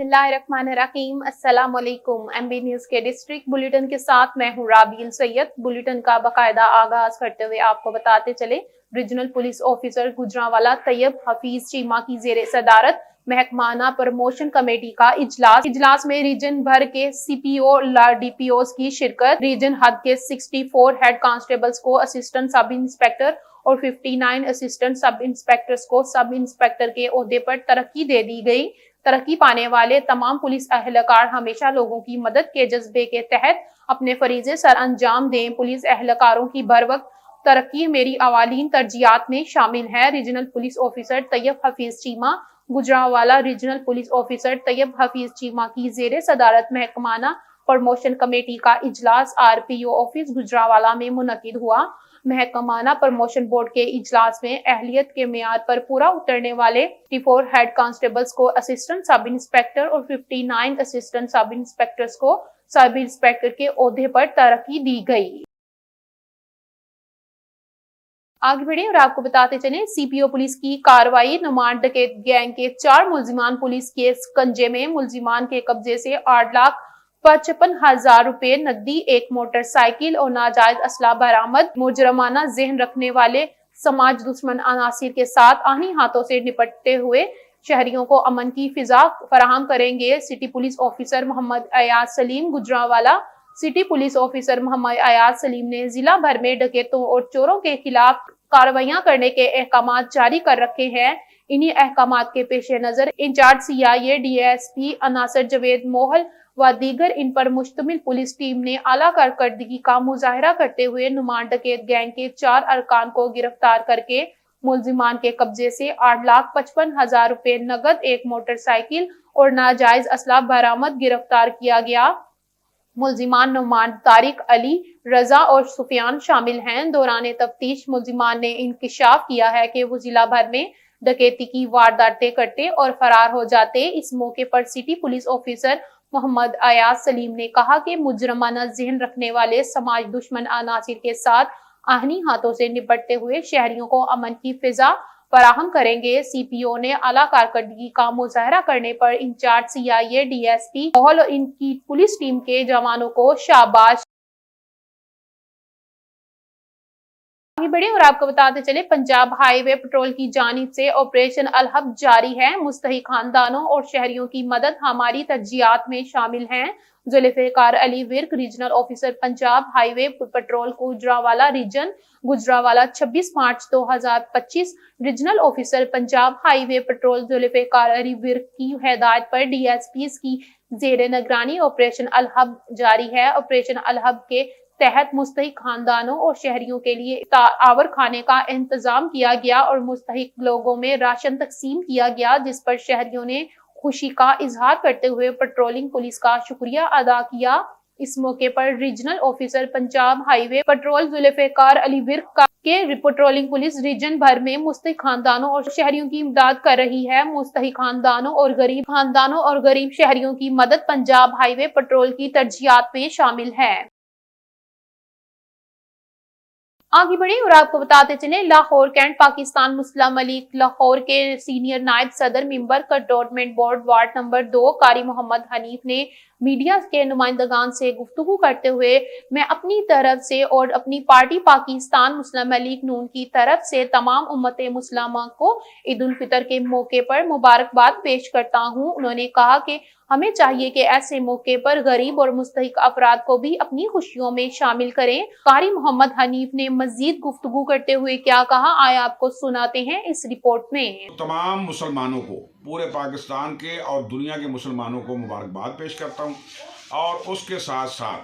बिस्मिल्लाहिर्रहमानिर्रहीम। अस्सलाम वालेकुम। एमबी न्यूज के डिस्ट्रिक्ट बुलेटिन के साथ मैं हूं राबील सैयद। बुलेटिन का बाकायदा आगाज करते हुए आपको बताते चले, regional police officer Gujranwala Tayyab Hafeez Cheema की जेर सदारत महकमाना प्रमोशन कमेटी का इजलास में रीजन भर के सीपीओ डीपीओ की शिरकत। रीजन हद के 64 हेड कांस्टेबल्स को असिस्टेंट सब इंस्पेक्टर और 59 असिस्टेंट सब इंस्पेक्टर्स को सब इंस्पेक्टर के ओहदे पर तरक्की दे दी गई। तरक्की पाने वाले तमाम पुलिस अहलकार हमेशा लोगों की मदद के जज्बे के तहत अपने फरीजे सर अंजाम दें। पुलिस अहलकारों की बर वक्त तरक्की मेरी अवालीन तरजीहात में शामिल है। Regional police officer Tayyab Hafeez Cheema Gujranwala. Regional police officer Tayyab Hafeez Cheema की जेर सदारत महकमाना प्रमोशन कमेटी का इजलास आरपीओ ऑफिस गुजरांवाला में मुनक्किद हुआ। महकमाना प्रमोशन बोर्ड के इजलास में अहलियत के मेयार पर पूरा उतरने वाले 54 हेड कांस्टेबल्स को असिस्टेंट सब इंस्पेक्टर और 59 असिस्टेंट सब इंस्पेक्टर्स को सब इंस्पेक्टर के ओहदे पर तरक्की दी गई। आगे बढ़े और आपको बताते चले, सीपीओ पुलिस की कार्रवाई। नुमान डकैत गैंग के 4 मुलजिमान पुलिस के कंजे में। मुलजिमान के कब्जे से 8,55,000 रुपए नकदी, एक मोटरसाइकिल और नाजायज असला बरामद। मुजरमाना जहन रखने वाले समाज दुश्मन अनासिर के साथ आनी हाथों से निपटते हुए शहरियों को अमन की फिजा फराहम करेंगे। City police officer Mohammad Ayaz Saleem Gujranwala. City police officer Mohammad Ayaz Saleem ने जिला भर में डकैतों और चोरों के खिलाफ कार्रवाइयां करने के अहकाम जारी कर रखे हैं। इन्हीं अहकाम के पेश नजर इंचार्ज सीआईए डीएसपी अनासर जवेद मोहल व दीगर इन पर मुश्तमिल पुलिस टीम ने आला कारकर्दगी का मुजाहरा करते हुए नुमान डकैत गैंग के 4 अरकान को गिरफ्तार करके मुलजिमान के कब्जे से 8,55,000 रुपए नगद, एक मोटरसाइकिल और नाजायज असला बरामद गिरफ्तार किया गया। मुलजिमान नुमान, तारिक, अली, रजा और सुफियान शामिल हैं। दौरान तफ्तीश मुलजिमान ने इंकशाफ किया है कि वो जिला भर में डकैती की वारदातें करते और फरार हो जाते। इस मौके पर city police officer Mohammad Ayaz Saleem ने कहा कि मुजरमाना जहन रखने वाले समाज दुश्मन अनासिर के साथ आहनी हाथों से निपटते हुए शहरियों को अमन की फिजा फराहम करेंगे। सीपीओ ने आला कारकर्दगी का मुजाहरा करने पर इंचार्ज सीआईए डीएसपी मोहल और इनकी पुलिस टीम के जवानों को शाबाश। आगे बढ़े और आपको बताते चले, पंजाब हाईवे पेट्रोल की जानिब से ऑपरेशन अलहब जारी है। मुस्तहिक खानदानों और शहरियों की मदद हमारी तरजीहात में शामिल हैं। Zulfiqar Ali Virk, regional officer Punjab highway patrol Gujranwala region Gujranwala. 26 मार्च 2025 regional officer Punjab highway patrol Zulfiqar Ali Virk की हिदायत पर डीएसपी की जेर निगरानी ऑपरेशन अलहब जारी है। ऑपरेशन अलहब के तहत मुस्तहिक खानदानों और शहरियों के लिए आवर खाने का इंतजाम किया गया और मुस्तहिक लोगों में राशन तकसीम किया गया, जिस पर शहरियों ने खुशी का इजहार करते हुए पेट्रोलिंग पुलिस का शुक्रिया अदा किया। इस मौके पर regional officer Punjab highway patrol Zulfiqar Ali Virk के पेट्रोलिंग पुलिस रीजन भर में मुस्तहिक खानदानों और शहरियों की इमदाद कर रही है। मुस्तहिक खानदानों और गरीब शहरियों की मदद पंजाब हाईवे पेट्रोल की तरजीहात में शामिल है। आगे बढ़े और आपको बताते चले, Lahore cantt Pakistan Muslim league Lahore के सीनियर नायब सदर member cantonment board ward number 2 कारी मोहम्मद हनीफ ने मीडिया के नुमाइंदगान से गुफ्तगू करते हुए मैं अपनी तरफ से और अपनी पार्टी पाकिस्तान मुस्लिम लीग नून की तरफ से तमाम उम्मत मुस्लिमा को ईद उल फितर के मौके पर मुबारकबाद पेश करता हूँ। उन्होंने कहा कि हमें चाहिए कि ऐसे मौके पर गरीब और मुस्तहिक अफराद को भी अपनी खुशियों में शामिल करें। कारी मोहम्मद हनीफ ने मजीद गुफ्तगू करते हुए क्या कहा, आए आपको सुनाते हैं इस रिपोर्ट में। तमाम मुसलमानों को, पूरे पाकिस्तान के और दुनिया के मुसलमानों को मुबारकबाद पेश करता हूं। और उसके साथ साथ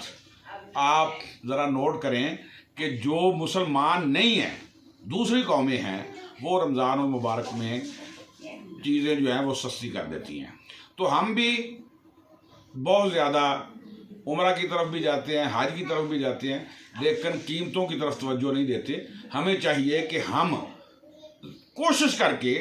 आप ज़रा नोट करें कि जो मुसलमान नहीं हैं, दूसरी कौमें हैं, वो रमज़ान और मुबारक में चीज़ें जो हैं वो सस्ती कर देती हैं। तो हम भी बहुत ज़्यादा उम्रा की तरफ भी जाते हैं, हज की तरफ भी जाते हैं, लेकिन कीमतों की तरफ तवज्जो नहीं देते। हमें चाहिए कि हम कोशिश करके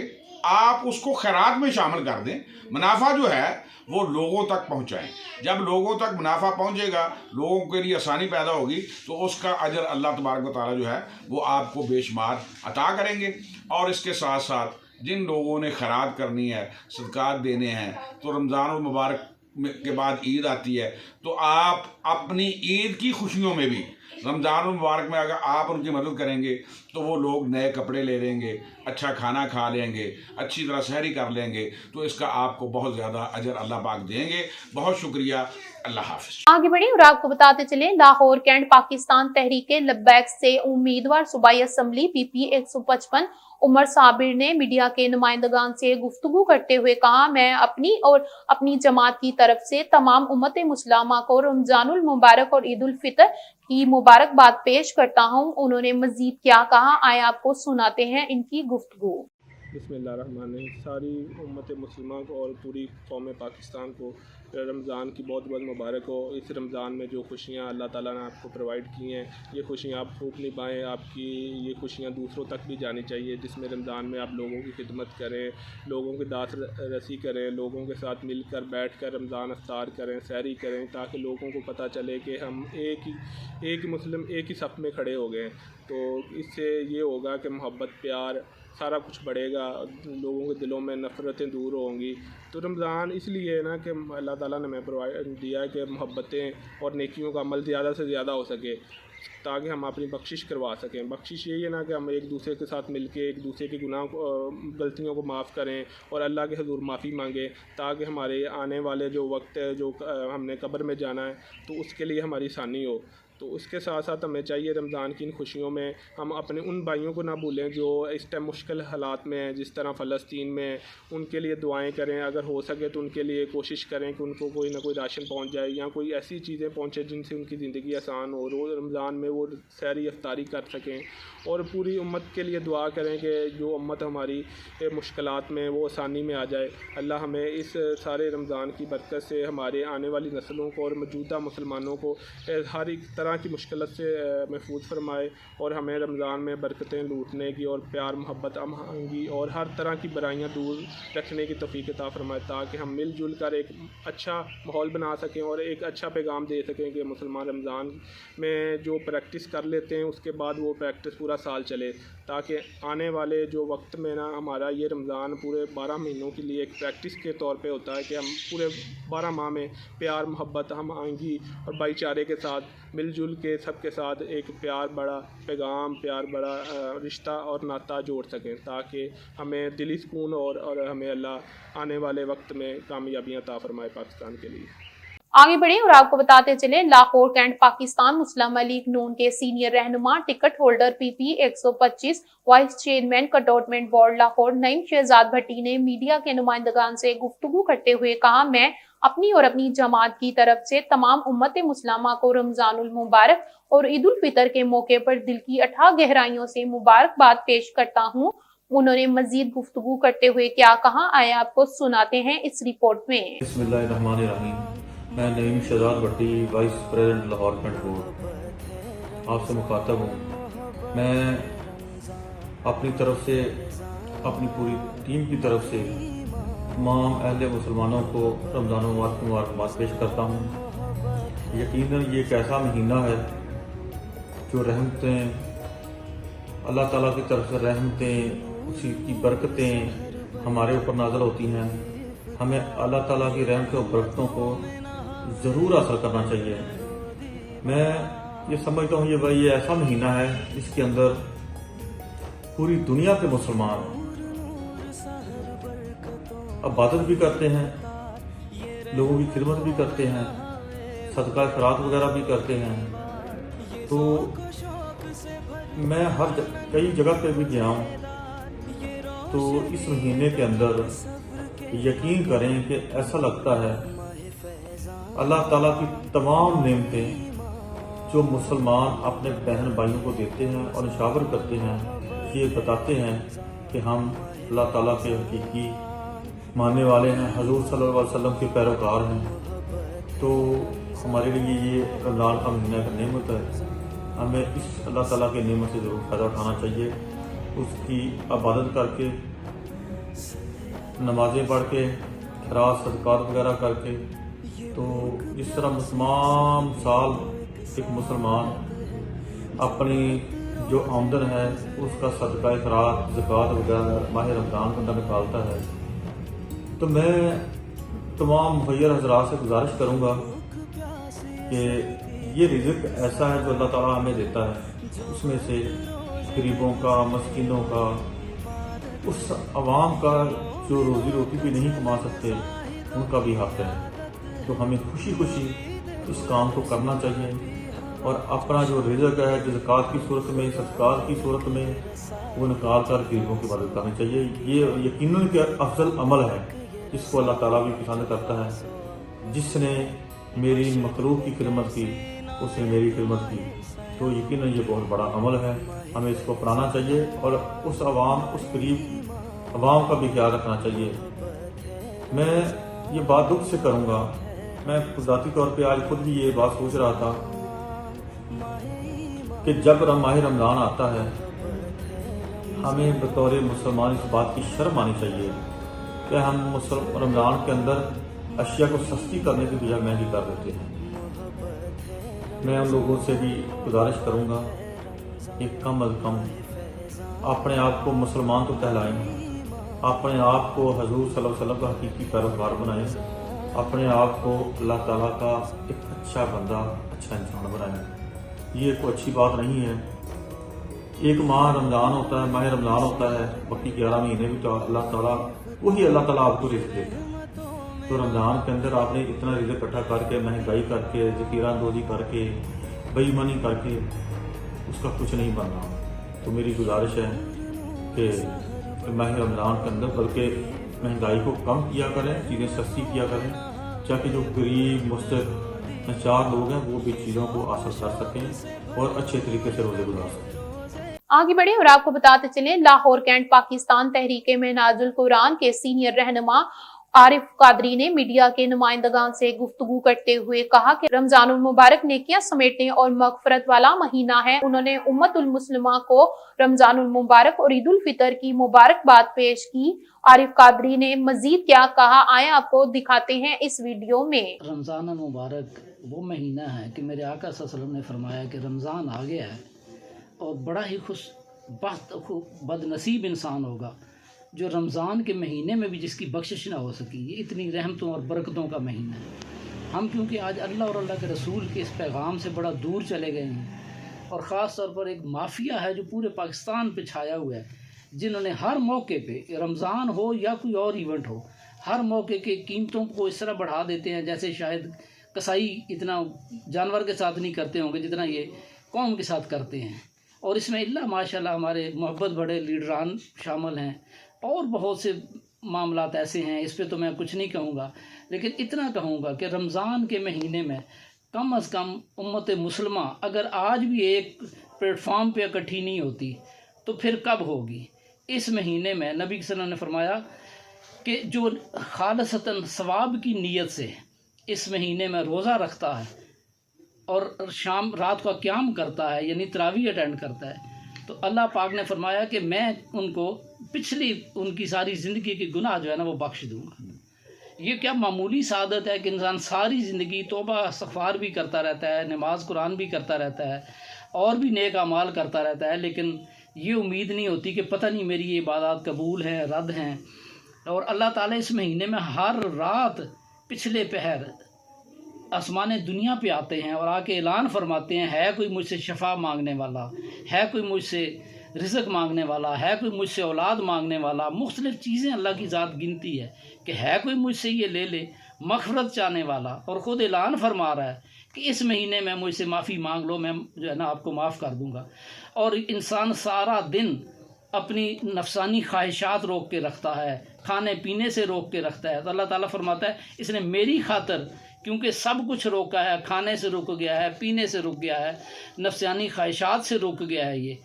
आप उसको खैरात में शामिल कर दें। मुनाफा जो है वो लोगों तक पहुंचाएं। जब लोगों तक मुनाफा पहुंचेगा, लोगों के लिए आसानी पैदा होगी, तो उसका अजर अल्लाह तबारक व तआला जो है वो आपको बेशुमार अता करेंगे। और इसके साथ साथ जिन लोगों ने खैरात करनी है, सदक़ात देने हैं, तो रमज़ान मुबारक के बाद ईद आती है, तो आप अपनी ईद की खुशियों में भी रमज़ान मुबारक में अगर आप उनकी मदद करेंगे तो वो लोग नए कपड़े ले लेंगे, अच्छा खाना खा लेंगे, अच्छी तरह सहरी कर लेंगे, तो इसका आपको बहुत ज़्यादा अजर अल्लाह पाक देंगे। बहुत शुक्रिया, अल्लाह हाफ़िज़। आगे बढ़े और आपको बताते चले, लाहौर कैंट पाकिस्तान तहरीके लब्बैक से उम्मीदवार सूबाई असम्बली PP 155 उमर साबिर ने मीडिया के नुमाइंदगान से गुफ्तगू करते हुए कहा, मैं अपनी और अपनी जमात की तरफ से तमाम उम्मत मुस्लिमा को रमजानुल मुबारक और ईद उल फितर की मुबारकबाद पेश करता हूं। उन्होंने मजीद क्या कहा, आए आपको सुनाते हैं इनकी गुफ्तगू। बिस्मिल्लाहिर्रहमानिर्रहीम। सारी उम्मत मुस्लिमा को और पूरी कौम पाकिस्तान को रमज़ान की बहुत बहुत मुबारक हो। इस रमज़ान में जो खुशियाँ अल्लाह ताला ने आपको प्रोवाइड की हैं, ये खुशियाँ आप खूब निभाएँ। आपकी ये खुशियाँ दूसरों तक भी जानी चाहिए, जिसमें रमज़ान में आप लोगों की खिदमत करें, लोगों की दात रसी करें, लोगों के साथ मिलकर बैठ कर रमज़ान अफ्तार करें, सहरी करें, ताकि लोगों को पता चले कि हम एक ही मुस्लिम एक ही सफ़ में खड़े हो गए। तो इससे ये होगा कि मोहब्बत, प्यार सारा कुछ बढ़ेगा, लोगों के दिलों में नफ़रतें दूर होंगी। तो रमज़ान इसलिए है ना कि अल्लाह ताला ने हमें प्रोवाइड दिया है कि मोहब्बतें और नेकियों का अमल ज़्यादा से ज़्यादा हो सके, ताकि हम अपनी बख्शिश करवा सकें। बख्शिश यही है ना कि हम एक दूसरे के साथ मिलके एक दूसरे की गलतियों को माफ़ करें और अल्लाह के हुज़ूर माफ़ी मांगें, ताकि हमारे आने वाले जो वक्त है, जो हमने कब्र में जाना है, तो उसके लिए हमारी आसानी हो। तो उसके साथ साथ हमें चाहिए रमज़ान की इन खुशियों में हम अपने उन भाइयों को ना भूलें जो इस टाइम मुश्किल हालात में हैं, जिस तरह फ़लस्तीन में, उनके लिए दुआएं करें। अगर हो सके तो उनके लिए कोशिश करें कि उनको कोई ना कोई राशन पहुंच जाए या कोई ऐसी चीज़ें पहुंचे जिनसे उनकी ज़िंदगी आसान हो, रोज़ रमज़ान में वो सहरी अफ्तारी कर सकें। और पूरी उम्मत के लिए दुआ करें कि जो उम्मत हमारी मुश्किलात में वो आसानी में आ जाए। अल्लाह हमें इस सारे रमज़ान की बरकत से हमारे आने वाली नस्लों को और मौजूदा मुसलमानों को हर एक तरह की मुश्किल से महफूज फरमाए और हमें रमज़ान में बरकतें लूटने की और प्यार, मोहब्बत, हमआहंगी और हर तरह की बुराइयां दूर रखने की तौफीक अता फरमाए, ताकि हम मिलजुल कर एक अच्छा माहौल बना सकें और एक अच्छा पैगाम दे सकें कि मुसलमान रमज़ान में जो प्रैक्टिस कर लेते हैं उसके बाद वो प्रैक्टिस पूरा साल चले, ताकि आने वाले जो वक्त में ना हमारा ये रमज़ान पूरे 12 महीनों के लिए एक प्रैक्टिस के तौर पे होता है कि हम पूरे 12 माह में प्यार, मोहब्बत, हमआहंगी और भाईचारे के साथ मिलजुल के सबके साथ एक प्यार बड़ा पैगाम, प्यार बड़ा रिश्ता और नाता जोड़ सकें, ताकि हमें दिली सुकून और हमें अल्लाह आने वाले वक्त में कामयाबियाँ अता फरमाए पाकिस्तान के लिए। आगे बढ़े और आपको बताते चले, Lahore cantt Pakistan Muslim league Noon के सीनियर रहनुमा, ticket holder PP 125 vice chairman cantonment board Lahore Naeem Shahzad Bhatti ने मीडिया के नुमाइंदगान से गुफ्तगू करते हुए कहा, मैं अपनी और अपनी जमात की तरफ से तमाम उम्मत मुस्लिमा को रमजानुल मुबारक और ईद उल फितर के मौके पर दिल की अथाह गहराइयों से मुबारकबाद पेश करता हूँ। उन्होंने मजीद गुफ्तगू करते हुए क्या कहा, आए आपको सुनाते हैं इस रिपोर्ट में। बिस्मिल्लाहिर्रहमानिर्रहीम। मैं Naeem Shahzad Bhatti, vice president Lahore cantt board, आपसे मुखातब हूँ। मैं अपनी तरफ से, अपनी पूरी टीम की तरफ से तमाम अहले मुसलमानों को रमज़ान मुबारक की मुबारकबाद पेश करता हूँ। यकीनन ये एक ऐसा महीना है जो रहमतें, अल्लाह ताला की तरफ से रहमतें, उसी की बरकतें हमारे ऊपर नाज़िल होती हैं। हमें अल्लाह ताला की रहमत और बरकतों को ज़रूर हासिल करना चाहिए। मैं ये समझता हूँ ये ऐसा महीना है जिसके अंदर पूरी दुनिया के मुसलमान इबादत भी करते हैं, लोगों की खिदमत भी करते हैं, सदका खैरात वगैरह भी करते हैं। तो मैं कई जगह पे भी गया हूँ, तो इस महीने के अंदर यकीन करें कि ऐसा लगता है अल्लाह ताला की तमाम नेमतें जो मुसलमान अपने बहन भाइयों को देते हैं और निशावर करते हैं, ये बताते हैं कि हम अल्लाह ताला के हकीकी मानने वाले हैं, हजूर सल्लल्लाहु अलैहि वसल्लम के पैरोकार हैं। तो हमारे लिए ये रमज़ान का महीना का नेमत है। हमें इस अल्लाह ताला के नेमत से ज़रूर फ़ायदा उठाना चाहिए, उसकी इबादत करके, नमाज़ें पढ़ के, खैरात सदक़ात वगैरह करके। तो जिस तरह तमाम साल एक मुसलमान अपनी जो आमदन है उसका सदका खैरात ज़कात वगैरह माह रमज़ान के अंदर निकालता है। तो मैं तमाम मुखय्यर हज़रात से गुजारिश करूँगा कि ये रिज़्क़ ऐसा है जो अल्लाह ताला हमें देता है, उसमें से गरीबों का, मस्कीनों का, उस अवाम का जो रोज़ी रोटी भी नहीं कमा सकते उनका भी हक़ है। तो हमें खुशी खुशी इस काम को करना चाहिए और अपना जो रिज़्क़ है जो ज़कात की सूरत में, सदक़ात की सूरत में वो निकाल कर गरीबों की मदद करनी चाहिए। ये यकीनन कि अफजल अमल है जिसको अल्लाह ताला भी पसंद करता है। जिसने मेरी मखलूक की खिदमत की उसने मेरी खिदमत की, तो यकीनन ये बहुत बड़ा अमल है, हमें इसको अपनाना चाहिए और उस आवाम, उस गरीब आवाम का भी ख्याल रखना चाहिए। मैं ये बात दुख से करूँगा, मैं ज़ाती तौर पे आज खुद भी ये बात सोच रहा था कि जब माह रमज़ान आता है हमें बतौर मुसलमान इस बात की शर्म आनी चाहिए कि हम रमज़ान के अंदर अशिया को सस्ती करने की बजाय महंगी कर देते हैं। मैं उन लोगों से भी गुजारिश करूँगा कि कम अज़ कम अपने आप को मुसलमान तो कहलाएं, अपने आप को हजूर सल्लल्लाहु अलैहि वसल्लम का हकीकी पैरोकार बनाएं, अपने आप को अल्लाह ताला का एक अच्छा बंदा, अच्छा इंसान बनाएं। ये कोई अच्छी बात नहीं है। एक माह रमज़ान होता है, माह रमज़ान होता है, बाकी 11 महीने भी तो अल्लाह ताला आपको रिज़्क़ देता है। तो रमज़ान के अंदर आपने इतना रिज़्क़ इकट्ठा करके, महंगाई करके, ज़ख़ीरांदोज़ी करके, बेईमानी करके उसका कुछ नहीं बनना। तो मेरी गुजारिश है कि माह रमज़ान के अंदर बल्कि महंगाई को कम किया करें, चीज़ें सस्ती किया करें, ताकि जो गरीब मुस्तक लाचार लोग हैं वो भी चीज़ों को हासिल कर सकें और अच्छे तरीके से रोज़े गुजार सकें। आगे बढ़े और आपको बताते चलें, लाहौर कैंट पाकिस्तान तहरीके महनाजुल कुरान के सीनियर रहनुमा आरिफ कादरी ने मीडिया के नुमाइंदगान से गुफ्तगू करते हुए कहा कि रमजानुल मुबारक नेकियां समेटने और मगफरत वाला महीना है। उन्होंने उम्मतुल मुस्लिमा को रमजानुल मुबारक और ईद उल फितर की मुबारकबाद पेश की। आरिफ कादरी ने मजीद क्या कहा, आए आपको दिखाते हैं इस वीडियो में। रमज़ान मुबारक वो महीना है कि मेरे आका सल्लल्लाहु अलैहि वसल्लम ने फरमाया कि रमज़ान आ गया है और बड़ा ही बदनसीब इंसान होगा जो रमज़ान के महीने में भी जिसकी बख्शिश ना हो सकी। ये इतनी रहमतों और बरकतों का महीना है। हम क्योंकि आज अल्लाह और अल्लाह के रसूल के इस पैगाम से बड़ा दूर चले गए हैं और ख़ास तौर पर एक माफिया है जो पूरे पाकिस्तान पे छाया हुआ है, जिन्होंने हर मौके पे, रमज़ान हो या कोई और इवेंट हो, हर मौके के कीमतों को इस तरह बढ़ा देते हैं जैसे शायद कसाई इतना जानवर के साथ नहीं करते होंगे जितना ये कौम के साथ करते हैं। और इसमें अल्लाह माशाल्लाह हमारे मोहब्बत बड़े लीडरान शामिल हैं और बहुत से मामलात ऐसे हैं, इस पे तो मैं कुछ नहीं कहूँगा, लेकिन इतना कहूँगा कि रमज़ान के महीने में कम अज़ कम उम्मत मुसलमा अगर आज भी एक प्लेटफार्म पे इकट्ठी नहीं होती तो फिर कब होगी। इस महीने में नबी सल्लल्लाहु अलैहि वसल्लम ने फरमाया कि जो खालसतन सवाब की नीयत से इस महीने में रोज़ा रखता है और शाम रात का क़याम करता है यानी तरावी अटेंड करता है, तो अल्लाह पाक ने फरमाया कि मैं उनको पिछली उनकी सारी ज़िंदगी के गुनाह जो है ना वो बख्श दूँगा। ये क्या मामूली सादत है कि इंसान सारी ज़िंदगी तौबा इस्तग़फ़ार भी करता रहता है, नमाज कुरान भी करता रहता है और भी नेक अमाल करता रहता है, लेकिन ये उम्मीद नहीं होती कि पता नहीं मेरी ये इबादत कबूल हैं, रद्द हैं। और अल्लाह ताला इस महीने में हर रात पिछले पहर आसमान दुनिया पे आते हैं और आके ऐलान फरमाते हैं, है कोई मुझसे शफा मांगने वाला, है कोई मुझसे रिज़्क़ मांगने वाला, है कोई मुझसे औलाद मांगने वाला। मुख्तलिफ़ चीज़ें अल्लाह की ज़ात गिनती है कि है कोई मुझसे ये ले ले, मग़फ़िरत चाहने वाला। और ख़ुद ऐलान फरमा रहा है कि इस महीने में मुझसे माफ़ी मांग लो, मैं जो है ना आपको माफ़ कर दूँगा। और इंसान सारा दिन अपनी नफसानी ख्वाहिशात रोक के रखता है, खाने पीने से रोक के रखता है, तो अल्लाह ताला फरमाता है इसने मेरी खातर क्योंकि सब कुछ रोका है, खाने से रुक गया है, पीने से रुक गया है, नफसानी ख्वाहिशात से रुक गया है ये,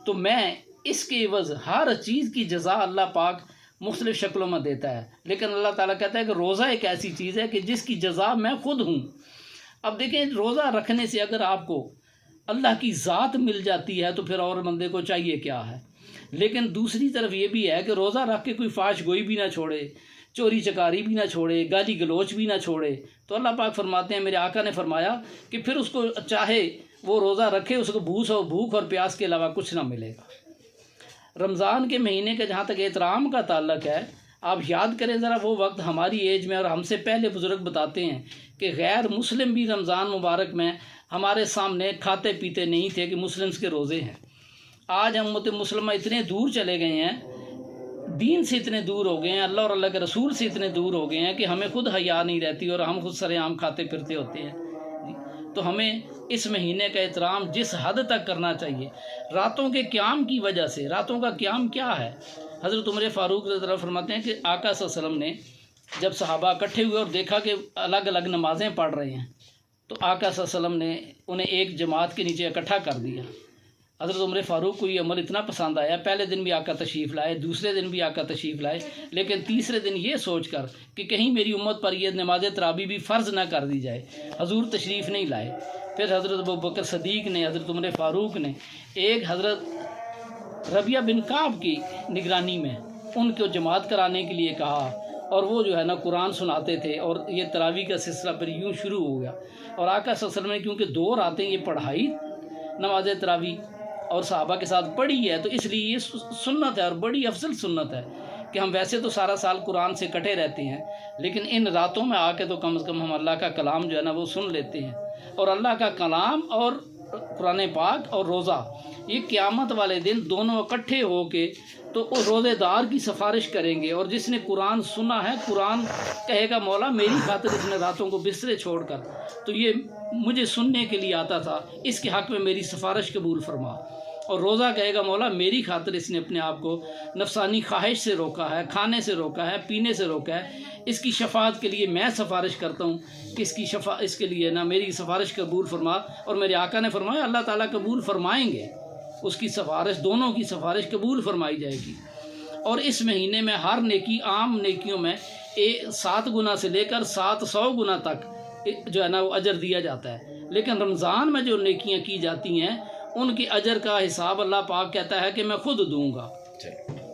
तो मैं इसके एवज़ हर चीज़ की जज़ा अल्लाह पाक मुख्तलिफ़ शक्लों में देता है। लेकिन अल्लाह ताला कहता है कि रोज़ा एक ऐसी चीज़ है कि जिसकी जज़ा मैं ख़ुद हूँ। अब देखें, रोज़ा रखने से अगर आपको अल्लाह की ज़ात मिल जाती है तो फिर और बंदे को चाहिए क्या है। लेकिन दूसरी तरफ ये भी है कि रोज़ा रख के कोई फाश गोई भी ना छोड़े, चोरी चकारी भी ना छोड़े, गाली गलोच भी ना छोड़े, तो अल्लाह पाक फरमाते हैं, मेरे आका ने फरमाया कि फिर उसको चाहे وہ روزہ رکھے اس کو بھوک اور پیاس کے علاوہ کچھ نہ ملے گا۔ رمضان کے مہینے کا جہاں تک احترام کا تعلق ہے، آپ یاد کریں ذرا وہ وقت ہماری ایج میں، اور ہم سے پہلے بزرگ بتاتے ہیں کہ غیر مسلم بھی رمضان مبارک میں ہمارے سامنے کھاتے پیتے نہیں تھے کہ مسلمز کے روزے ہیں۔ آج ہم امت مسلمہ اتنے دور چلے گئے ہیں، دین سے اتنے دور ہو گئے ہیں، اللہ اور اللہ کے رسول سے اتنے دور ہو گئے ہیں کہ ہمیں خود حیا نہیں رہتی اور ہم خود سر عام کھاتے پھرتے ہوتے ہیں۔ تو ہمیں اس مہینے کا احترام جس حد تک کرنا چاہیے، راتوں کے قیام کی وجہ سے۔ راتوں کا قیام کیا ہے؟ حضرت عمر فاروق رضی اللہ عنہ فرماتے ہیں کہ آقا صلی اللہ علیہ وسلم نے جب صحابہ اکٹھے ہوئے اور دیکھا کہ الگ الگ نمازیں پڑھ رہے ہیں، تو آقا صلی اللہ علیہ وسلم نے انہیں ایک جماعت کے نیچے اکٹھا کر دیا۔ حضرت عمر فاروق کو یہ عمل اتنا پسند آیا، پہلے دن بھی آقا تشریف لائے، دوسرے دن بھی آقا تشریف لائے، لیکن تیسرے دن یہ سوچ کر کہ کہیں میری امت پر یہ نماز تراویح بھی فرض نہ کر دی جائے، حضور تشریف نہیں لائے۔ پھر حضرت ابوبکر صدیق نے، حضرت عمر فاروق نے ایک حضرت ربیعہ بن کعب کی نگرانی میں ان کو جماعت کرانے کے لیے کہا، اور وہ جو ہے نا قرآن سناتے تھے، اور یہ تراویح کا سلسلہ پھر یوں شروع ہو گیا۔ اور آقا صلی اللہ علیہ وسلم نے کیونکہ 2 راتیں یہ پڑھائی نماز تراویح اور صحابہ کے ساتھ پڑھی ہے، تو اس لیے یہ سنت ہے اور بڑی افضل سنت ہے کہ ہم ویسے تو سارا سال قرآن سے کٹے رہتے ہیں، لیکن ان راتوں میں آ کے تو کم از کم ہم اللہ کا کلام جو ہے نا وہ سن لیتے ہیں۔ اور اللہ کا کلام اور قرآن پاک اور روزہ، یہ قیامت والے دن دونوں اکٹھے ہو کے تو روزے دار کی سفارش کریں گے، اور جس نے قرآن سنا ہے، قرآن کہے گا مولا میری خاطر اس نے راتوں کو بسترے چھوڑ کر تو یہ مجھے سننے کے لیے آتا تھا، اس کے حق میں میری سفارش قبول فرما۔ اور روزہ کہے گا مولا میری خاطر اس نے اپنے آپ کو نفسانی خواہش سے روکا ہے، کھانے سے روکا ہے، پینے سے روکا ہے، اس کی شفاعت کے لیے میں سفارش کرتا ہوں کہ اس کے لیے نا میری سفارش قبول فرما۔ اور میرے آقا نے فرمایا اللہ تعالیٰ قبول فرمائیں گے، اس کی سفارش، دونوں کی سفارش قبول فرمائی جائے گی۔ اور اس مہینے میں ہر نیکی، عام نیکیوں میں 7 گنا سے لے کر 700 گنا تک جو ہے نا وہ اجر دیا جاتا ہے، لیکن رمضان میں جو نیکیاں کی جاتی ہیں ان کی اجر کا حساب اللہ پاک کہتا ہے کہ میں خود دوں گا،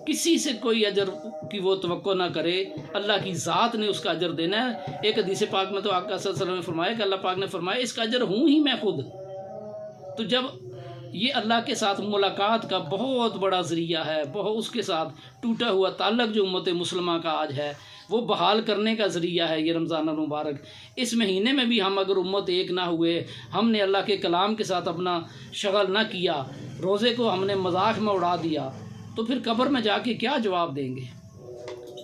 کسی سے کوئی اجر کی وہ توقع نہ کرے، اللہ کی ذات نے اس کا اجر دینا ہے۔ ایک حدیث پاک میں تو آقا صلی اللہ علیہ وسلم نے فرمایا کہ اللہ پاک نے فرمایا اس کا اجر ہوں ہی میں خود۔ تو جب یہ اللہ کے ساتھ ملاقات کا بہت بڑا ذریعہ ہے، بہت اس کے ساتھ ٹوٹا ہوا تعلق جو امت مسلمہ کا آج ہے وہ بحال کرنے کا ذریعہ ہے یہ رمضان المبارک۔ اس مہینے میں بھی ہم اگر امت ایک نہ ہوئے، ہم نے اللہ کے کلام کے ساتھ اپنا شغل نہ کیا، روزے کو ہم نے مذاق میں اڑا دیا، تو پھر قبر میں جا کے کیا جواب دیں گے؟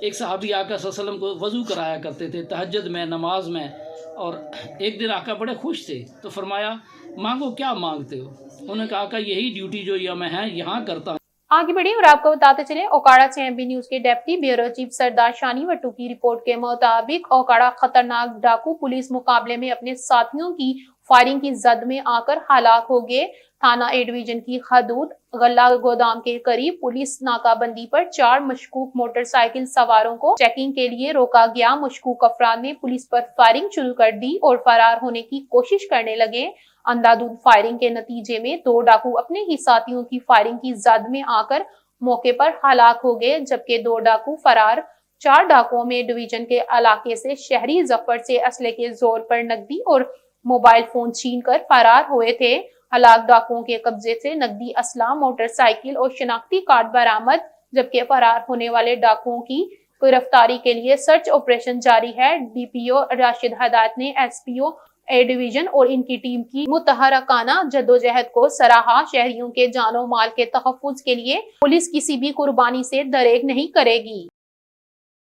ایک صحابی آقا صلی اللہ علیہ وسلم کو وضو کرایا کرتے تھے تہجد میں، نماز میں، اور ایک دن آقا بڑے خوش تھے تو فرمایا مانگو کیا مانگتے ہو؟ انہوں نے کہا کہ یہی ڈیوٹی جو یہ میں ہے یہاں کرتا ہوں۔ آگے بڑھیں اور آپ کو بتاتے چلیں، اوکاڑا سے ایم بی نیوز کے ڈیپٹی بیورو چیف سردار شانی وٹو کی رپورٹ کے مطابق اوکاڑا خطرناک ڈاکو پولیس مقابلے میں اپنے ساتھیوں کی فائرنگ کی زد میں آ کر ہلاک ہو گئے۔ تھانہ اے ڈویژن کی حدود غلہ گودام کے قریب پولیس ناکہ بندی پر 4 مشکوک موٹر سائیکل سواروں کو چیکنگ کے لیے روکا گیا۔ مشکوک افراد نے پولیس پر فائرنگ شروع کر دی اور فرار ہونے کی کوشش کرنے لگے۔ اندھادھند فائرنگ کے نتیجے میں 2 ڈاکو اپنے ہی ساتھیوں کی فائرنگ کی زد میں آ کر موقع پر ہلاک ہو گئے، جبکہ 2 ڈاکو فرار۔ 4 ڈاکوؤں میں ڈویژن کے علاقے سے شہری ظفر سے اسلحے کے زور پر نقدی اور موبائل فون چھین کر فرار ہوئے تھے۔ ہلاک ڈاکوؤں کے قبضے سے نقدی اسلحہ، موٹر سائیکل اور شناختی کارڈ برآمد، جبکہ فرار ہونے والے ڈاکوؤں کی گرفتاری کے لیے سرچ آپریشن جاری ہے۔ ڈی پی او راشد ہدایت نے S P O a division اور ان کی ٹیم کی متحرکانہ جدوجہد کو سراہا۔ شہریوں کے جان و مال کے تحفظ کے لیے پولیس کسی بھی قربانی سے دریغ نہیں کرے گی۔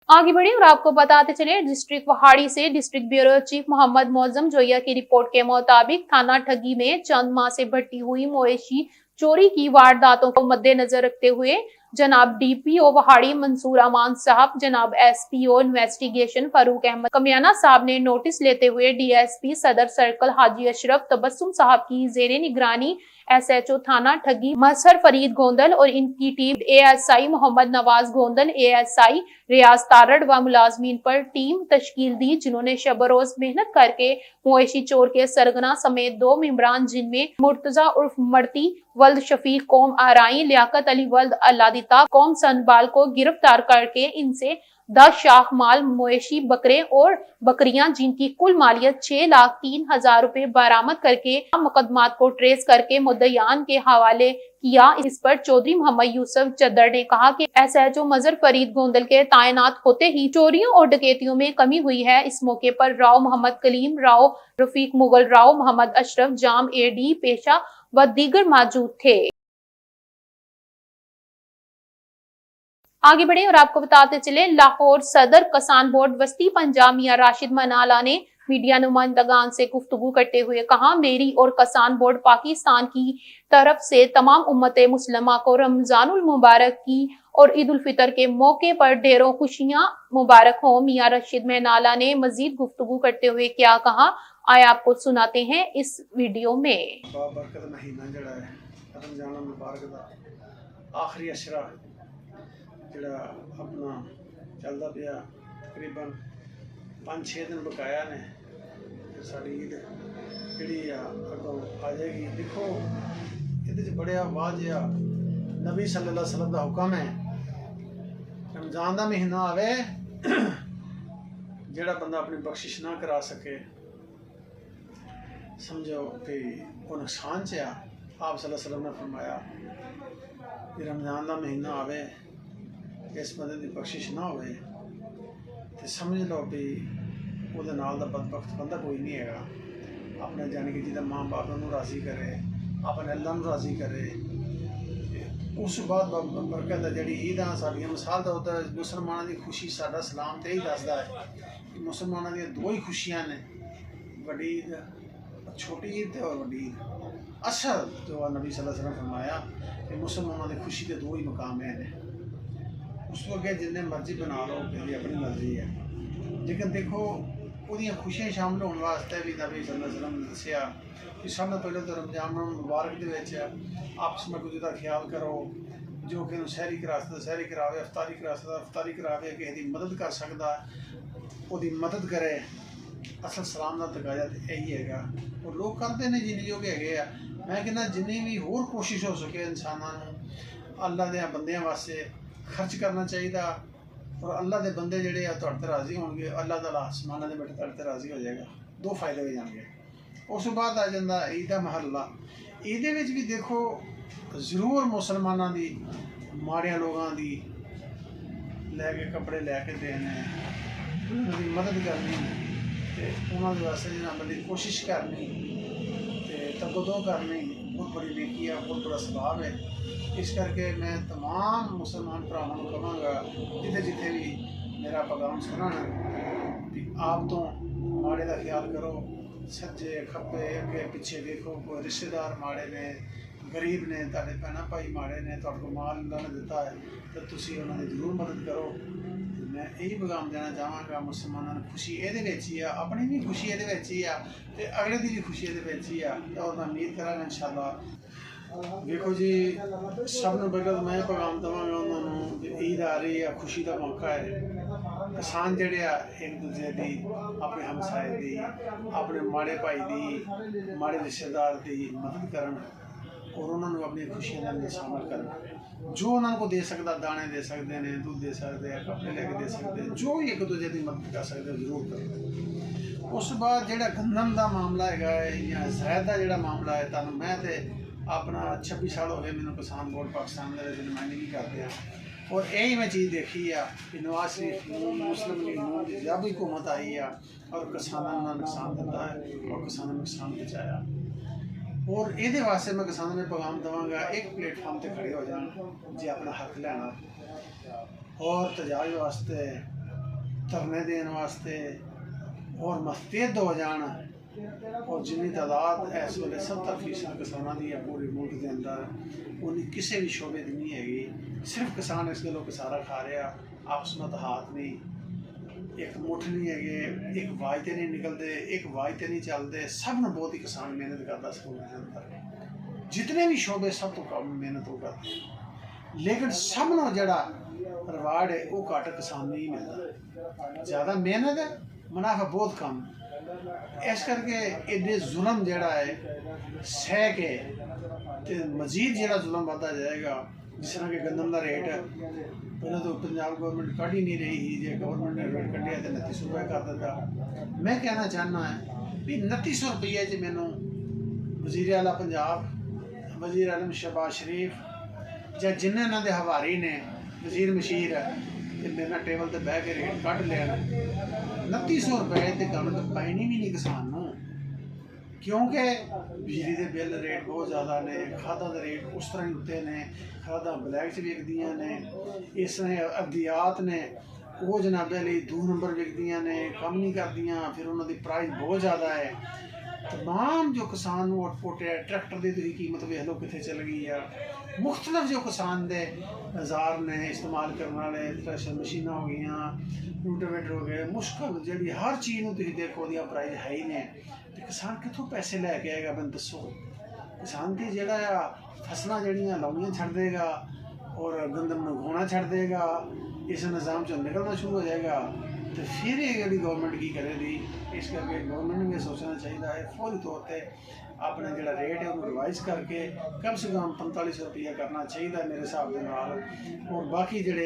آگے بڑھیں اور آپ کو بتاتے چلیں، ڈسٹرکٹ وہاڑی سے ڈسٹرکٹ بیورو چیف محمد معظم جویہ کی رپورٹ کے مطابق تھانہ ٹھگی میں چند ماہ سے بڑھتی ہوئی مویشی چوری کی وارداتوں کو مد نظر رکھتے ہوئے جناب ڈی پی او وہاڑی منصور امان صاحب، جناب ایس پی او انویسٹیگیشن فاروق احمد کمیانہ صاحب نے نوٹس لیتے ہوئے ڈی ایس پی صدر سرکل حاجی اشرف تبسم صاحب کی زیر نگرانی ایس ایچ او تھانہ ٹھگی مظہر فرید گوندل اور ان کی team A S I Muhammad Nawaz Gondal, A S I Riaz Tarar و ملازمین پر ٹیم تشکیل دی، جنہوں نے شب و روز محنت کر کے مویشی چور کے سرگنا سمیت 2 ممبران جن میں مرتضی عرف مرتی ولد شفیق قوم آرائی، لیاقت علی ولد اللہ दिता। कौम सनबाल को गिरफ्तार करके इनसे 10 शाख माल, मवेशी, बकरे और बकरियां जिनकी कुल मालियत 6,03,000 रुपए बरामद करके मुकदमात को ट्रेस करके मुद्दईयान के हवाले किया। इस पर चौधरी मोहम्मद यूसुफ चद्दर ने कहा कि SHO मजहर फरीद गोंदल के तैनात होते ही चोरियों और डकैतियों में कमी हुई है। इस मौके पर राव मोहम्मद कलीम, राव रफीक मुगल, राव मोहम्मद अशरफ, जाम AD पेशा व दीगर मौजूद थे। आगे बढ़े और आपको बताते चले, लाहौर सदर किसान बोर्ड वस्ती पंजाब मियां राशिद मनाला ने मीडिया नुमाइंदगान से गुफ्तगू करते हुए कहा, मेरी और किसान बोर्ड पाकिस्तान की तरफ से तमाम उम्मत मुस्लिमा को रमजानुल मुबारक की और ईद उल फितर के मौके पर ढेरों खुशियां मुबारक हो। मियां राशिद मनाला ने मजीद गुफ्तगू करते हुए क्या कहा, आए आपको सुनाते हैं इस वीडियो में। बाबरकत महीना जड़ा है रमजानुल मुबारक दा आखिरी अशरा ਜਿਹੜਾ ਆਪਣਾ ਚੱਲਦਾ ਪਿਆ, ਤਕਰੀਬਨ 5-6 ਦਿਨ ਬਕਾਇਆ ਨੇ ਤੇ ਸਾਡੀ ਈਦ ਜਿਹੜੀ ਆ ਅੱਗੋਂ ਆ ਜਾਏਗੀ। ਦੇਖੋ ਇਹਦੇ 'ਚ ਬੜਿਆ ਵਾਜਿਆ ਨਬੀ ਸੱਲੱਲਾਹੁ ਅਲੈहि ਵਸੱਲਮ ਦਾ ਹੁਕਮ ਹੈ, ਰਮਜ਼ਾਨ ਦਾ ਮਹੀਨਾ ਆਵੇ ਜਿਹੜਾ ਬੰਦਾ ਆਪਣੀ ਬਖਸ਼ਿਸ਼ ਨਾ ਕਰਾ ਸਕੇ ਸਮਝੋ ਕਿ ਉਹ ਨੁਕਸਾਨ 'ਚ ਆ। ਆਪ ਸੱਲੱਲਾਹੁ ਅਲੈहि ਵਸੱਲਮ ਨੇ ਫਰਮਾਇਆ ਕਿ ਰਮਜ਼ਾਨ ਦਾ ਮਹੀਨਾ ਆਵੇ, इस बंदे की बख्शिश ना होवे तो समझ लो भी ਉਹਦੇ ਨਾਲ ਦਾ बदबख्त बंदा कोई नहीं है। अपने जाने कि जिदा माँ बाप उन्होंने राज़ी करे, अपने अल्लाह नूं राज़ी करे। उस बाद बरकत है जी ईद साड़ियाँ मिसाल का होता है मुसलमानों की खुशी साडा सलाम तो यही दसदा है कि मुसलमानों दी दो ही खुशियाँ ने, बड़ी ईद, छोटी ईद और बड़ी ईद। असल जो नबी सल्लल्लाहु अलैहि वसल्लम फरमाया कि मुसलमानों की खुशी के दो ही मकाम हैं, उस तो अगे जिन्हें मर्जी बना लो मेरी अपनी मर्जी है। लेकिन देखो उहदियां खुशियां शामिल होने वास्ते भी नबी सल्लल्लाहु अलैहि वसल्लम ने दस्सिया कि सब तो पहले तो रमजान मुबारक दे विच आपस में कुछ का ख्याल करो, जो कि सहरी करा सकदा सहरी करावे, अफ्तारी करा सकदा अफ्तारी करावे, किसी की मदद कर सकदा उहदी मदद करे। असल सलाम का तकाजा यही है और लोग करते हैं जिन्ने जो हैगे आ। मैं कहना जिन्नी भी होर कोशिश हो सके इंसानों अल्लाह दे बंदियां वास्ते खर्च करना चाहिए और अल्लाह के बंदे जोड़े तुहाडे ते राज़ी होंगे, अल्लाह ताला आसमाना दे बैठे तुहाडे ते राज़ी हो जाएगा। दो फायदे हो जाएंगे। उस बाद आ जाता ईद दा महल्ला। ईद भी देखो जरूर मुसलमानों की माड़े लोगों की लैके कपड़े लैके देने, उन्होंने मदद करनी तो उन्होंने वास्ते जिन्हें बंदी कोशिश करनी तो तगदो करनी बहुत बड़ी नेकी है, बहुत बड़ा स्वभाव है। इस करके मैं तमाम मुसलमान भरावां नूं कहांगा जिथे जिथे भी मेरा पैगाम सुनन कि आप तो माड़े का ख्याल करो, सज्जे खब्बे अगे पिछे देखो, कोई रिश्तेदार माड़े ने, गरीब ने, तुहाडे भैन भाई माड़े ने, तुहाडे को माल अल्लाह ने दिता है तो तुसीं उन्हां दी जरूर मदद करो। मैं यही पैगाम देना चाहांगा मुसलमानों ने खुशी ये ही आ, अपनी भी खुशी ये ही आ ते अगले की भी खुशी ये ही आ। और मैं उम्मीद करांगा इंशाअल्लाह। देखो जी सब नूं पहले तो मैं पैगाम देवांगा उन्होंने ईद आ रही है, खुशी का मौका है। किसान जिहड़े आ एक दूसरे की, अपने हमसाए की, अपने माड़े भाई की, माड़े रिश्तेदार की मदद करन और उन्होंने अपनी खुशियों के अंदर शामिल करन। जो उन्होंने को दे सकता, दाने दे सकते हैं, दूध दे सकते हैं, कपड़े लैके दे सकते हैं, जो एक दूसरे की मदद कर सकते जरूर करो। उस बाद जिहड़ा गंदम का मामला है या ज़ैद का जिहड़ा मामला है, तुहानूं मैं तो अपना 26 साल हो गए मैंने किसान बोर्ड पाकिस्तान के नुमाइंदगी करते हैं और यही मैं चीज़ देखी है कि नवाज शरीफ मुस्लिम लीग नून जब भी हुकूमत आई है और किसानों का नुकसान दिता है और किसानों ने नुकसान पहुँचाया। और ये वास्ते मैं किसानों में पैगाम देवांगा एक प्लेटफॉर्म पर खड़े हो जान जे अपना हक लेना और तजाज वास्ते धरने देने वास्ते और मुस्तैद हो जाना। और जिन्नी तादाद इस वे 70% किसानों की है पूरे मुल्क के अंदर, उन्हें किसी भी शोबे की नहीं हैगी। सिर्फ किसान इस गलों किसारा खा रहा, आपस में हाथ नहीं, एक मुठ नहीं है, एक वायदे नहीं निकलते, एक वायदे नहीं चलते। सब ने बहुत ही किसान मेहनत करता स्कूल के अंदर, जितने भी शोबे सब तो कम मेहनत वो करते, लेकिन सब नो जड़ा रिवार्ड है वो घट किसान नहीं मिलता। ज़्यादा मेहनत है, मुनाफा बहुत कम। इस करके एडे जुल्म जड़ा है सह के ते मजीद जड़ा जुल्म बढ़ता जाएगा जिस तरह के गंदम का रेट है पहले तो पंजाब गवर्नमेंट कढ़ ही नहीं रही थी, जो गवर्नमेंट ने रेट कढ़िया तो 2900 रुपये कर दिता। मैं कहना चाहना है भी 2900 रुपये च मैनू वज़ीर आला पंजाब वज़ीर आलम शहबाज शरीफ ਜਾਂ जिन्हें इन्हों के हवारी ने वज़ीर मशीर है तो मेरे नाल टेबल पर बह के रेट कढ़ लैन। 2900 रुपये तो कणक पैनी भी नहीं किसान नूं, क्योंकि बिजली के बिल रेट बहुत ज़्यादा ने, खादा के रेट उस तरह ही उत्ते ने, खादा ब्लैक च विकदियां ने, इस तरह अद्दियात ने वो जनाबे लिए 2 नंबर विकदियां ने, कम नहीं करदियां, फिर उन्होंने प्राइस बहुत ज़्यादा है। तमाम जो किसान आउटपुट है ट्रैक्टर की तुसीं कीमत वेख लो कितने चल गई है। मुख्तलिफ जो किसान के औजार ने इस्तेमाल करने वाले थ्रैशर मशीनां हो गई, रोटावेटर हो गए, मुश्किल जी हर चीज़ में तुसीं देखो वो प्राइस है ही ने, तो किसान कितों पैसे लैके आएगा मैनूं दसो। किसान की जिहड़ा फसलां जिहड़ियां लाउणियां छड्ड देगा और गंदम नूं उगाउणा छड्ड देगा, इस निज़ाम चों निकलना शुरू हो जाएगा, तो फिर ये गवर्नमेंट की करेगी। इस करके गवर्नमेंट ने सोचना चाहिए है फौरी तौर पर अपना जो रेट है उन्होंने रिवाइज करके कम से कम 4500 रुपया करना चाहिए मेरे हिसाब के नाल। और बाकी जोड़े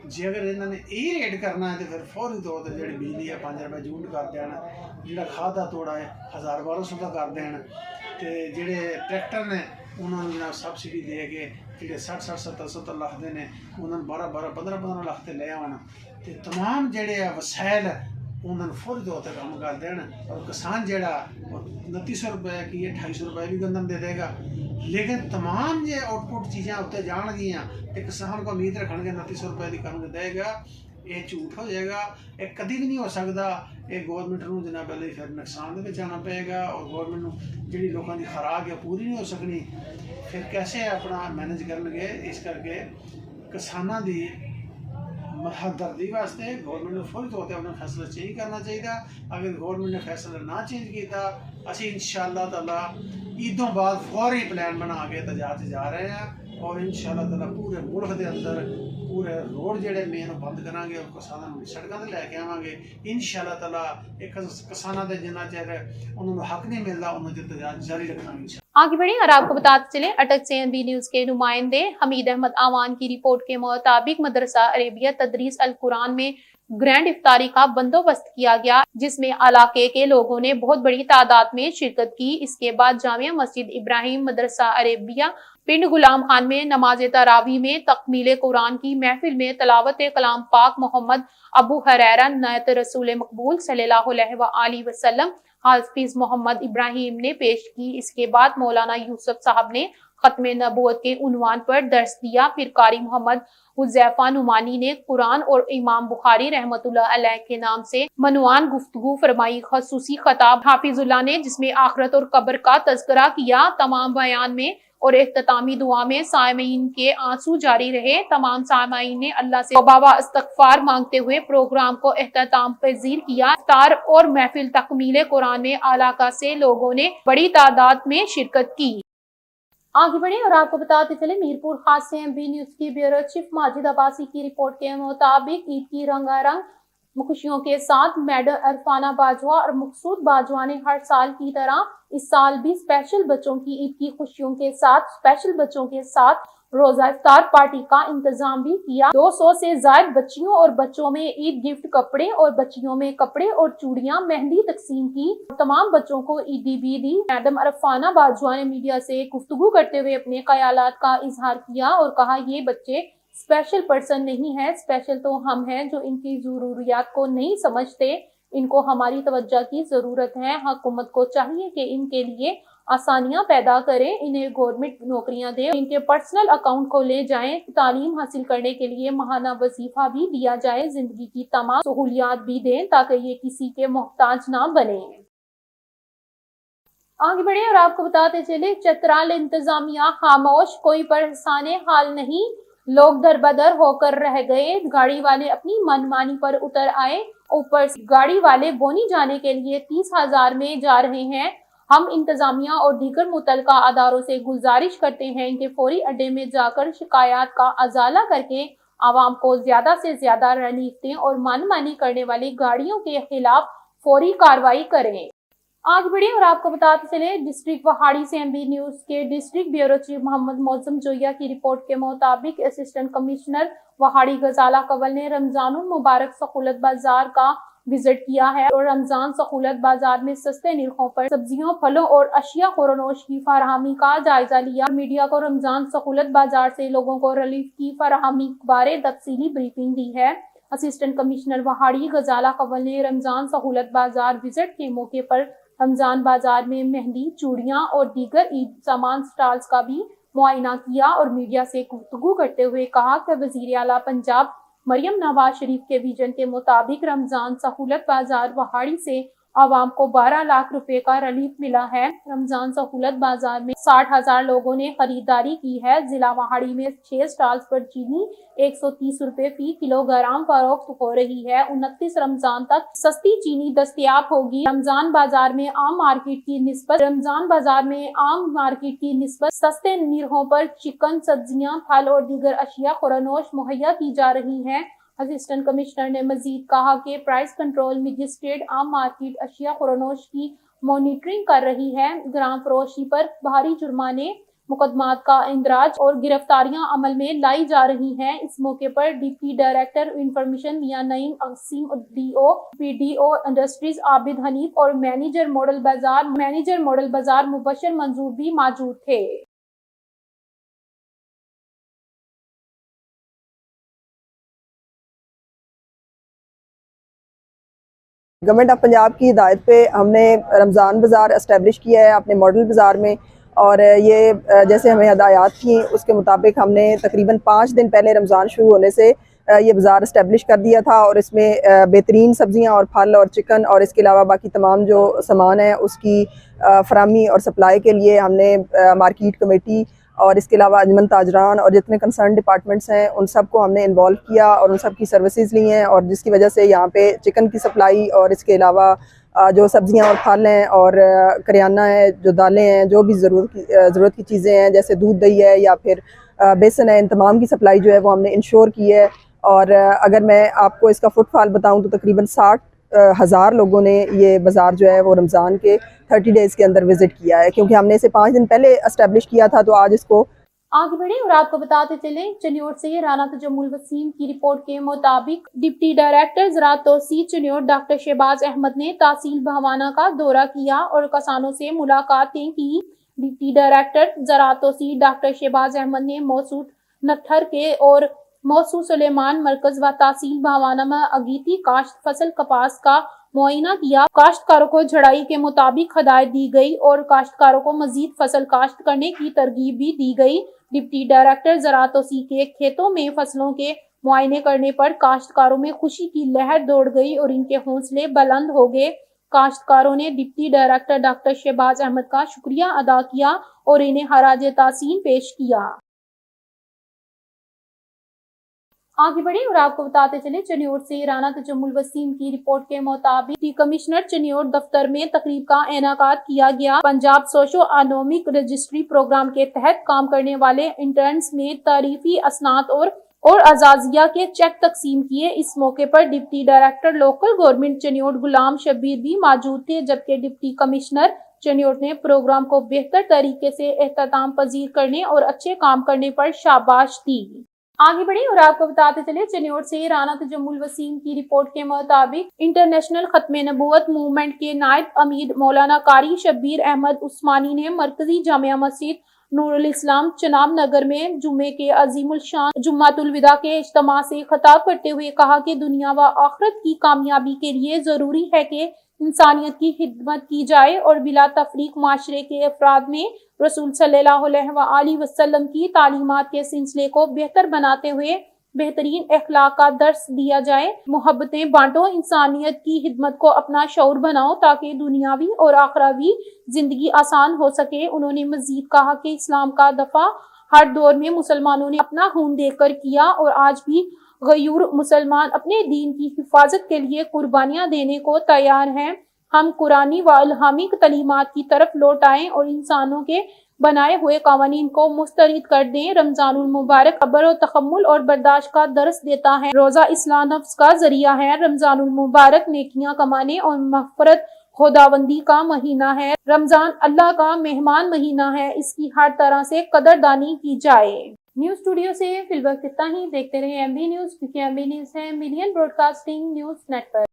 जे अगर इन्होंने यही रेट करना है तो फिर फौरी तौर पर जी बिजली है 5 रुपये यूनिट कर देन, जोड़ा खाद का तोड़ा है 1000-1200 का कर देन, तो जोड़े ट्रैक्टर ने उन्होंने जनाब सबसिडी दे के जो 60-70 लाख के ने उन्होंने 12-12 15-15 लाख से ले आवन, तो तमाम जोड़े वसैल उन्होंने फौरी तौर पर काम कर देन। और किसान जोड़ा 2900 रुपये की 2800 रुपये भी गंदम दे देगा, लेकिन तमाम जो आउटपुट चीज़ें उत्ते जाणगियां तो किसान को उम्मीद रखणगे 2900 रुपये की कणक देगा, ये झूठ हो जाएगा, ये कभी भी नहीं हो सकता। ये गवर्नमेंट को जनाब अली फिर नुकसान के आना पेगा और गवर्नमेंट जी लोगों की खुराक है पूरी नहीं हो सकनी, फिर कैसे अपना मैनेज करनगे। इस करके किसानों की हमदर्दी वास्ते गवर्नमेंट ने फौरी तौर पर अपना फैसला चेंज करना चाहिए। अगर गवर्नमेंट ने फैसला ना चेंज किया असी इंशाअल्लाह ताला ईदों बाद फौरी प्लान बना के तजात जा रहे हैं और इंशाअल्लाह ताला पूरे मुल्क के अंदर पूरे रोड जोड़े मेन बंद करांगे और किसानों को सड़कों पर लैके आवांगे इंशाअल्लाह ताला। एक किसानों के जिन्ना चेर उन्होंने हक नहीं मिलता उन्होंने तजात जारी रखेंगे। आगे बढ़े और आपको बताते चले अटक से NB न्यूज के नुमाइंदे हमीद अहमद आवान की रिपोर्ट के मुताबिक मदरसा अरेबिया तदरीस अल कुरान में ग्रैंड इफ्तारी का बंदोबस्त किया गया, जिसमें इलाके के लोगों ने बहुत बड़ी तादाद में शिरकत की। इसके बाद जामिया मस्जिद इब्राहिम मदरसा अरेबिया पिंड गुलाम खान में नमाज तरावी में तकमील कुरान की महफिल में तलावत कलाम पाक मोहम्मद अबू हुरैरा नायत रसूल मकबूल सल्लल्लाहु अलैहि वसल्लम हाफिज मोहम्मद इब्राहिम ने पेश की। इसके बाद मौलाना यूसुफ साहब ने खत्म नबूवत के उन्वान पर दर्स दिया। फिर कारी मोहम्मद हुज़ैफा नुमानी ने कुरान और इमाम बुखारी रहमतुल्लाह अलैह के नाम से मनवान गुफ्तगू फरमाई। खसूसी खताब हाफिजुल्लाह ने जिसमें आखिरत और कब्र का तज़किरा किया। तमाम बयान में और इख्तितामी दुआ में सामईन के आंसू जारी रहे। तमाम सामईन ने अल्लाह से तौबा व इस्तग़फ़ार मांगते हुए प्रोग्राम को इख्तिताम पज़ीर किया। इफ्तार और महफिल तकमील कुरान में इलाका से लोगों ने बड़ी तादाद में शिरकत की। आगे बढ़े और आपको बताते चले मीरपुर खास से NB न्यूज की ब्यूरो चीफ माजिद अब्बासी की रिपोर्ट के मुताबिक ईद की रंगारंग खुशियों के साथ मेडल अरफाना बाजवा और मकसूद बाजवा ने हर साल की तरह इस साल भी स्पेशल बच्चों की ईद की खुशियों के साथ स्पेशल बच्चों के साथ रोजा इफ्तार पार्टी का इंतजाम भी किया। 200 से ज्यादा बच्चियों और बच्चों में ईद गिफ्ट कपड़े और बच्चियों में कपड़े और चूड़ियां मेहंदी तकसीम की। तमाम बच्चों को ईदी भी दी। मैडम अरफाना बाजवा ने मीडिया से गुफ्तगू करते हुए अपने ख्यालात का इजहार किया और कहा ये बच्चे स्पेशल पर्सन नहीं है, स्पेशल तो हम हैं जो इनकी जरूरियात को नहीं समझते। इनको हमारी तवज्जो की जरूरत है। हुकूमत को चाहिए कि इनके लिए आसानियां पैदा करें, इन्हें गवर्नमेंट नौकरियां दें, इनके पर्सनल अकाउंट को ले जाएं, तालीम हासिल करने के लिए माहाना वजीफा भी दिया जाए, जिंदगी की तमाम सहूलियात भी दें ताकि ये किसी के मोहताज ना बने। आगे बढ़े और आपको बताते चले चतराल इंतजामिया खामोश, कोई परेशान हाल नहीं, लोग दरबदर होकर रह गए। गाड़ी वाले अपनी मनमानी पर उतर आए। ऊपर से गाड़ी वाले बोनी जाने के लिए 30,000 में जा रहे हैं। हम इंतजामिया और दीगर मुतलका अदारों से गुजारिश करते हैं कि फौरी अड्डे में जाकर शिकायत का अजाला करके आवाम को ज्यादा से ज्यादा रिलीफ दें और मनमानी करने वाली गाड़ियों के खिलाफ फौरी कार्रवाई करें। आगे बढ़े और आपको बताते चले डिस्ट्रिक्ट वहाड़ी से एमबी न्यूज के डिस्ट्रिक्ट ब्यूरो चीफ मोहम्मद मौसम जोया की रिपोर्ट के मुताबिक असिस्टेंट कमिश्नर वहाड़ी गजाला कंवल ने रमजानुल मुबारक सहूलत बाजार का विजिट किया है और रमजान सहूलत बाजार में सस्ते निर्खों पर सब्जियों, फलों और अशिया खुरनोश की फराहमी का जायजा लिया। मीडिया को रमजान सहूलत बाजार से लोगों को रिलीफ की फराहमी बारे तफसीली ब्रीफिंग दी है। असिस्टेंट कमिश्नर वहाड़ी गजाला कंवल ने रमजान सहूलत बाजार विजिट के मौके पर रमजान बाजार में मेहंदी, चूड़ियां और दीगर ईद सामान स्टॉल्स का भी मुआयना किया और मीडिया से गुफ्तगू करते हुए कहा कि वजीर आला पंजाब मरियम नवाज शरीफ के विजन के मुताबिक रमजान सहूलत बाजार वहाड़ी से आवाम को 12 लाख रुपए का रिलीफ मिला है। रमजान सहूलत बाजार में 60,000 लोगों ने खरीदारी की है। जिला वहाड़ी में 6 स्टॉल्स पर चीनी 130 रुपए फी किलोग्राम फरोख्त हो रही है। 29 रमजान तक सस्ती चीनी दस्तयाब होगी। रमजान बाजार में आम मार्केट की निस्बत सस्ते निरखों पर चिकन, सब्जियां, फल और दीगर अशिया खुरनोश मुहैया की जा रही है। असिस्टेंट कमिश्नर ने मजीद कहा कि प्राइस कंट्रोल मजिस्ट्रेट आम मार्केट अशिया खुरनोश की मॉनिटरिंग कर रही है। ग्राम फरोशी पर भारी जुर्माने, मुकदमात का इंदराज और गिरफ्तारियां अमल में लाई जा रही हैं। इस मौके पर deputy director information Mian Naeem Asim, DO PDO industries Abid Hanif और मैनेजर मॉडल बाजार मुबशर मंजूर भी मौजूद थे। गवर्नमेंट ऑफ पंजाब की हिदायत पे हमने रमज़ान बाज़ार इस्टेब्लिश किया है अपने मॉडल बाज़ार में, और ये जैसे हमें हदायत थी उसके मुताबिक हमने तकरीबन 5 दिन पहले रमज़ान शुरू होने से ये बाज़ार इस्टेब्लिश कर दिया था। और इसमें बेहतरीन सब्ज़ियाँ और फल और चिकन और इसके अलावा बाकी तमाम जो सामान है उसकी फराहमी और सप्लाई के लिए हमने मार्केट कमेटी और इसके अलावा अंजमन ताजरान और जितने कंसर्न डिपार्टमेंट्स हैं उन सब को हमने इन्वॉल्व किया और उन सब की सर्विसेज ली हैं, और जिसकी वजह से यहाँ पे चिकन की सप्लाई और इसके अलावा जो सब्जियां और फल हैं और करियाना है, जो दालें हैं, जो भी ज़रूरत की चीज़ें हैं जैसे दूध, दही है या फिर बेसन है, इन तमाम की सप्लाई जो है वो हमने इंश्योर की है। और अगर मैं आपको इसका फुटफॉल बताऊँ तो तकरीबन 60,000 लोगों ने ये बाज़ार जो है वो रमज़ान के 30 डेज़ के अंदर विज़िट किया है, क्योंकि हमने इसे 5 दिन पहले एस्टेब्लिश किया था। तो आज इसको आगे बढ़े और आपको बताते चले चन्योर से राना तजम्मुल वसीम की रिपोर्ट के मुताबिक डिप्टी डायरेक्टर ज़राअत तोसी चन्योर डॉक्टर शहबाज अहमद ने तहसील बहवाना का दौरा किया और किसानों से मुलाकातें की। डिप्टी डायरेक्टर ज़राअत तोसी डॉक्टर शहबाज अहमद ने मौसूद नत्थर के और मौसू सुलेमान मरकज व तहसील बहवाना में अगीती काश्त फसल कपास का मुआयना किया। काश्तकारों को झड़ाई के मुताबिक हदायत दी गई और काश्तकारों को मजीद फसल काश्त करने की तरगीब भी दी गई। डिप्टी डायरेक्टर ज़राअत तोसी के खेतों में फसलों के मुआयने करने पर काश्तकारों में खुशी की लहर दौड़ गई और इनके हौसले बुलंद हो गए। काश्तकारों ने deputy director doctor Shahbaz Ahmed का शुक्रिया अदा किया और इन्हें खराज तासीन पेश किया। आगे बढ़े और आपको बताते चले चन्योर से राना तजम्मुल वसीम की रिपोर्ट के मुताबिक डिप्टी कमिश्नर चन्योर दफ्तर में तकरीब का इनेकाद किया गया। Punjab socio economic registry programme के तहत काम करने वाले इंटर्न्स में तारीफी असनाद और अजाजिया के चेक तकसीम किए। इस मौके पर डिप्टी डायरेक्टर लोकल गवर्नमेंट चन्योर गुलाम शब्बीर भी मौजूद थे, जबकि डिप्टी कमिश्नर चन्योर ने प्रोग्राम को बेहतर तरीके से एहतमाम पजीर करने और अच्छे काम करने पर शाबाश दी। आगे बढ़े और आपको बताते चले चन्योर से राना तजम्मुल वसीम की रिपोर्ट के मुताबिक इंटरनेशनल खत्मे नबूवत मूवमेंट के नायब अमीर मौलाना कारी शब्बीर अहमद उस्मानी ने मरकजी जामिया मस्जिद नूरुल इस्लाम चनाब नगर में जुम्मे के अजीमुल शान जुम्मातुल विदा के इज्तिमा से खिताब करते हुए कहा कि दुनिया व आखिरत की कामयाबी के लिए जरूरी है कि इंसानियत की खिदमत की जाए और बिला तफरीक माशरे के अफराद में रसूल सल्लल्लाहु अलैहि वसल्लम की तालीमात के सिलसिले को बेहतर बनाते हुए बेहतरीन अखलाक का दर्स दिया जाए। मोहब्बतें बांटो, इंसानियत की खिदमत को अपना शऊर बनाओ ताकि दुनियावी और आखिरावी जिंदगी आसान हो सके। उन्होंने मजीद कहा कि इस्लाम का दफा हर दौर में मुसलमानों ने अपना खून देकर किया और आज भी गयूर मुसलमान अपने दीन की हिफाजत के लिए कुर्बानियां देने को तैयार हैं। हम कुरानी व इल्हामी तलीमात की तरफ लौट आएं और इंसानों के बनाए हुए कवानीन को मुस्तरद कर दें। रमजानुल मुबारक अबर तहम्मुल और बर्दाश्त का दर्स देता है। रोजा इस्लाह नफ्स का जरिया है। रमजानुल मुबारक नेकियां कमाने और मग़फ़िरत खुदावंदी का महीना है। रमजान अल्लाह का मेहमान महीना है, इसकी हर तरह से कदरदानी की जाए। न्यूज स्टूडियो से फिल वक्त इतना ही। देखते रहे MB न्यूज, क्योंकि MB न्यूज है मिलियन ब्रॉडकास्टिंग न्यूज नेटवर्क।